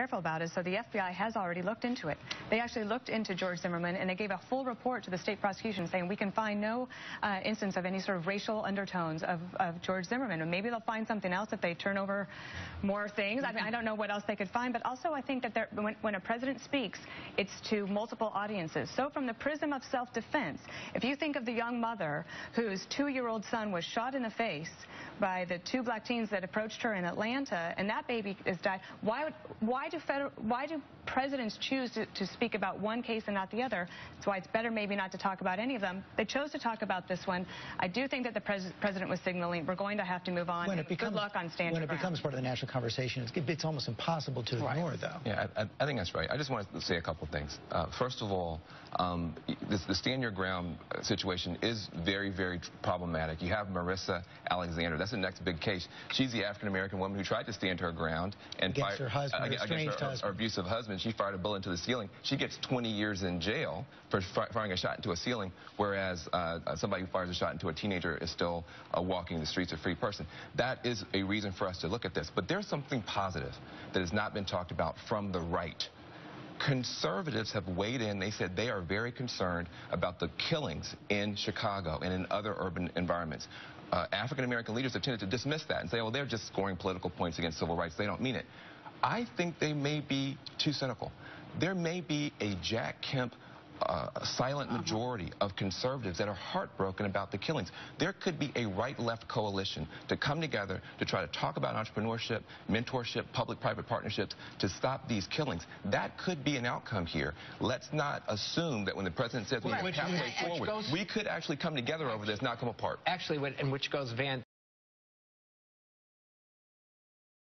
careful about is, so the FBI has already looked into it. They actually looked into George Zimmerman, and they gave a full report to the state prosecution saying we can find no instance of any sort of racial undertones of George Zimmerman. And maybe they'll find something else if they turn over more things. I mean, I don't know what else they could find, but also I think that when a president speaks, it's to multiple audiences. So from the prism of self-defense, if you think of the young mother whose 2-year-old son was shot in the face by the 2 black teens that approached her in Atlanta, and that baby has died, why do presidents choose to speak about one case and not the other? That's why it's better maybe not to talk about any of them. They chose to talk about this one. I do think that the president was signaling we're going to have to move on. Good luck on stand your ground. When it becomes part of the national conversation, it's almost impossible to ignore, though. Yeah, I think that's right. I just want to say a couple of things. First of all, the stand your ground situation is very, very problematic. You have Marissa Alexander. That's the next big case. She's the African-American woman who tried to stand her ground and against her husband, her abusive husband. She fired a bullet into the ceiling. She gets 20 years in jail for firing a shot into a ceiling, whereas somebody who fires a shot into a teenager is still walking the streets a free person. That is a reason for us to look at this. But there's something positive that has not been talked about from the right. Conservatives have weighed in. They said they are very concerned about the killings in Chicago and in other urban environments. African-American leaders have tended to dismiss that and say, well, they're just scoring political points against civil rights. They don't mean it. I think they may be too cynical. There may be a Jack Kemp silent majority of conservatives that are heartbroken about the killings. There could be a right-left coalition to come together to try to talk about entrepreneurship, mentorship, public-private partnerships to stop these killings. That could be an outcome here. Let's not assume that when the president says we have halfway forward, we could actually come together over this, not come apart. Actually, which goes, Van,